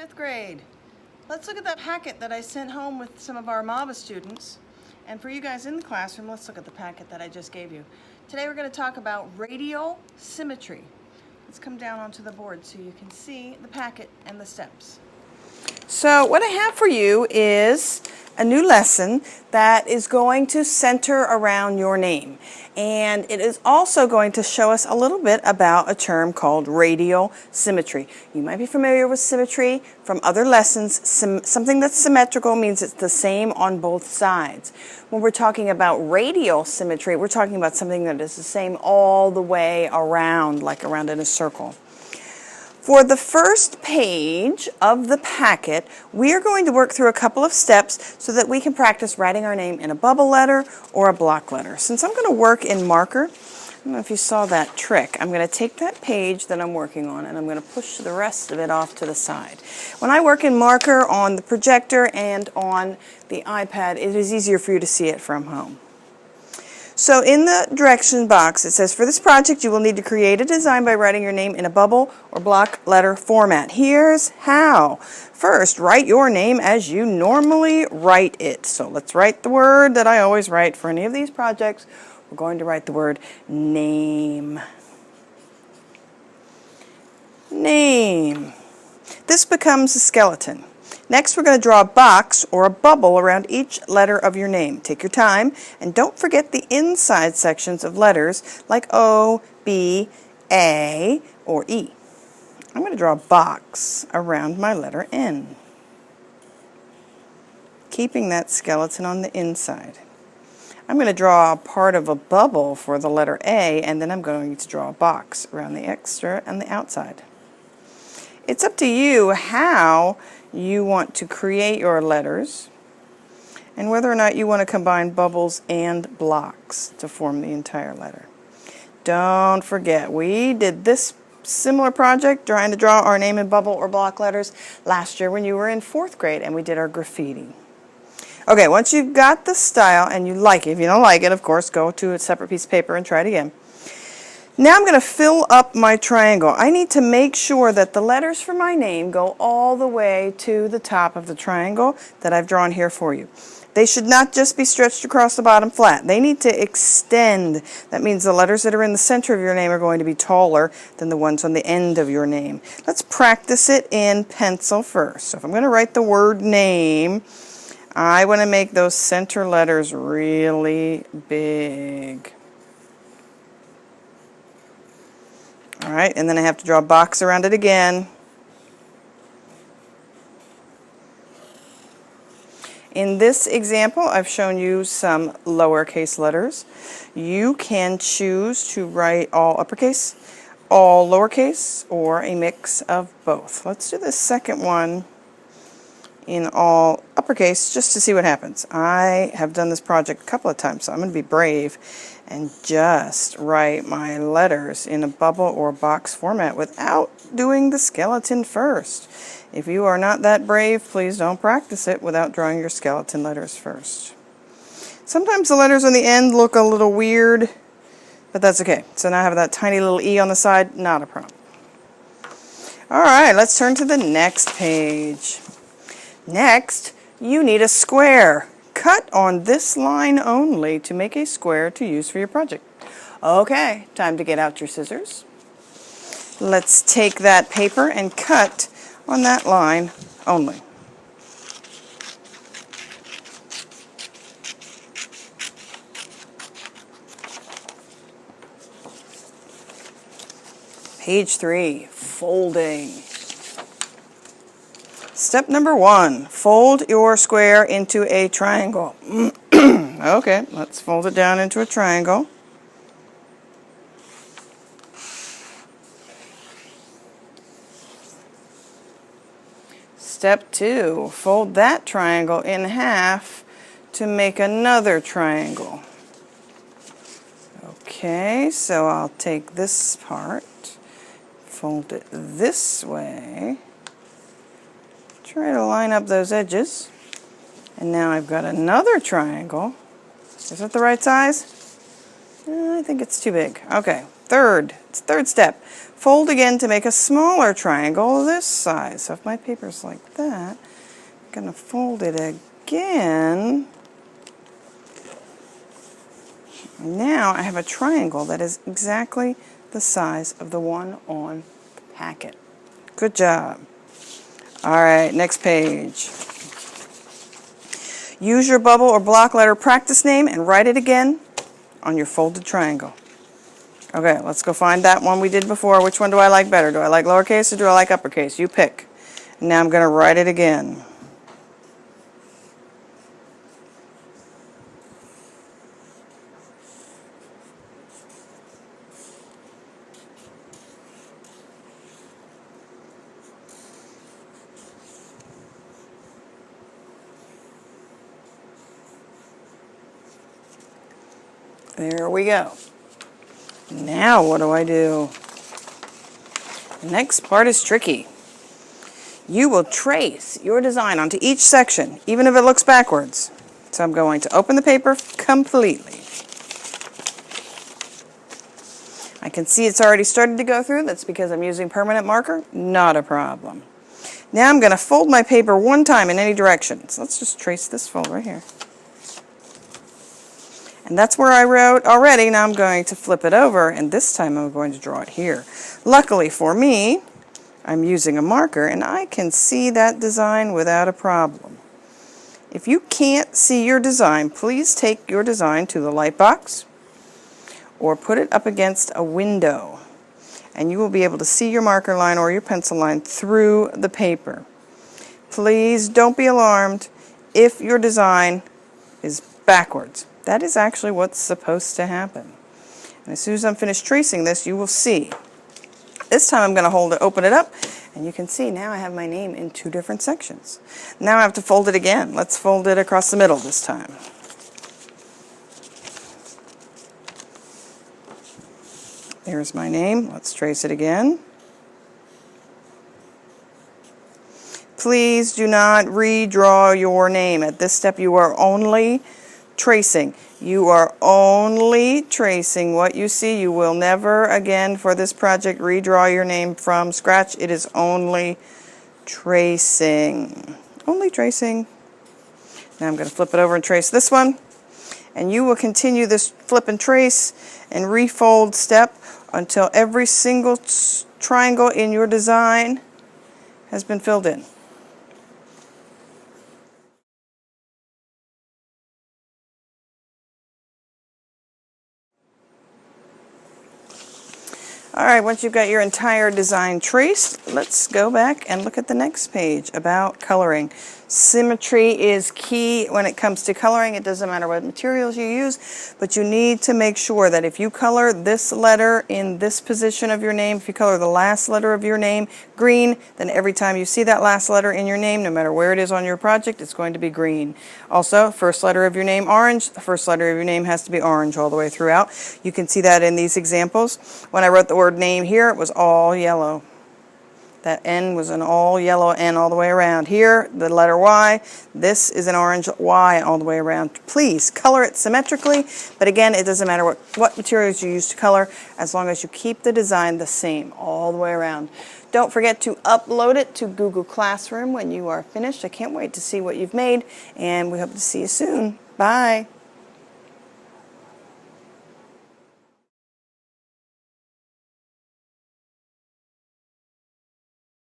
Fifth grade. Let's look at that packet that I sent home with some of our MAVA students. And for you guys in the classroom, let's look at the packet that I just gave you. Today we're going to talk about radial symmetry. Let's come down onto the board so you can see the packet and the steps. So what I have for you is a new lesson that is going to center around your name. And it is also going to show us a little bit about a term called radial symmetry. You might be familiar with symmetry from other lessons. Something that's symmetrical means it's the same on both sides. When we're talking about radial symmetry, we're talking about something that is the same all the way around, like around in a circle. For the first page of the packet, we are going to work through a couple of steps so that we can practice writing our name in a bubble letter or a block letter. Since I'm going to work in marker, I don't know if you saw that trick. I'm going to take that page that I'm working on and I'm going to push the rest of it off to the side. When I work in marker on the projector and on the iPad, it is easier for you to see it from home. So in the direction box, it says, for this project, you will need to create a design by writing your name in a bubble or block letter format. Here's how. First, write your name as you normally write it. So let's write the word that I always write for any of these projects. We're going to write the word name. Name. This becomes a skeleton. Next, we're going to draw a box or a bubble around each letter of your name. Take your time, and don't forget the inside sections of letters like O, B, A, or E. I'm going to draw a box around my letter N, keeping that skeleton on the inside. I'm going to draw a part of a bubble for the letter A, and then I'm going to draw a box around the extra and the outside. It's up to you how you want to create your letters and whether or not you want to combine bubbles and blocks to form the entire letter. Don't forget, we did this similar project trying to draw our name in bubble or block letters last year when you were in 4th grade and we did our graffiti. Okay, once you've got the style and you like it, if you don't like it, of course, go to a separate piece of paper and try it again. Now I'm going to fill up my triangle. I need to make sure that the letters for my name go all the way to the top of the triangle that I've drawn here for you. They should not just be stretched across the bottom flat. They need to extend. That means the letters that are in the center of your name are going to be taller than the ones on the end of your name. Let's practice it in pencil first. So if I'm going to write the word name, I want to make those center letters really big. All right, and then I have to draw a box around it again. In this example, I've shown you some lowercase letters. You can choose to write all uppercase, all lowercase, or a mix of both. Let's do the second one in all uppercase just to see what happens. I have done this project a couple of times, so I'm going to be brave and just write my letters in a bubble or box format without doing the skeleton first. If you are not that brave, please don't practice it without drawing your skeleton letters first. Sometimes the letters on the end look a little weird, but that's okay. So now I have that tiny little E on the side, not a problem. All right, let's turn to the next page. Next, you need a square. Cut on this line only to make a square to use for your project. Okay, time to get out your scissors. Let's take that paper and cut on that line only. Page 3, folding. Step number 1, fold your square into a triangle. Okay, let's fold it down into a triangle. Step 2, fold that triangle in half to make another triangle. Okay, so I'll take this part, fold it this way. Try to line up those edges. And now I've got another triangle. Is that the right size? I think it's too big. Okay, Third step, fold again to make a smaller triangle this size. So if my paper's like that, I'm going to fold it again. Now I have a triangle that is exactly the size of the one on the packet. Good job. All right, next page. Use your bubble or block letter practice name and write it again on your folded triangle. Okay, let's go find that one we did before. Which one do I like better? Do I like lowercase or do I like uppercase? You pick. Now I'm going to write it again. There we go. Now what do I do? The next part is tricky. You will trace your design onto each section, even if it looks backwards. So I'm going to open the paper completely. I can see it's already started to go through. That's because I'm using permanent marker. Not a problem. Now I'm going to fold my paper one time in any direction. So let's just trace this fold right here. And that's where I wrote already. Now I'm going to flip it over, and this time I'm going to draw it here. Luckily for me, I'm using a marker, and I can see that design without a problem. If you can't see your design, please take your design to the light box or put it up against a window, and you will be able to see your marker line or your pencil line through the paper. Please don't be alarmed if your design is backwards. That is actually what's supposed to happen. And as soon as I'm finished tracing this, you will see. This time I'm going to open it up, and you can see now I have my name in two different sections. Now I have to fold it again. Let's fold it across the middle this time. There's my name. Let's trace it again. Please do not redraw your name. At this step you are only tracing. You are only tracing what you see. You will never again for this project redraw your name from scratch. It is only tracing. Only tracing. Now I'm going to flip it over and trace this one. And you will continue this flip and trace and refold step until every single triangle in your design has been filled in. Alright, once you've got your entire design traced, let's go back and look at the next page about coloring. Symmetry is key when it comes to coloring. It doesn't matter what materials you use, but you need to make sure that if you color this letter in this position of your name, if you color the last letter of your name green, then every time you see that last letter in your name, no matter where it is on your project, it's going to be green. Also, first letter of your name orange, the first letter of your name has to be orange all the way throughout. You can see that in these examples. When I wrote the word name here, it was all yellow. That N was an all yellow N all the way around. Here, the letter Y, this is an orange Y all the way around. Please color it symmetrically, but again, it doesn't matter what materials you use to color, as long as you keep the design the same all the way around. Don't forget to upload it to Google Classroom when you are finished. I can't wait to see what you've made, and we hope to see you soon. Bye.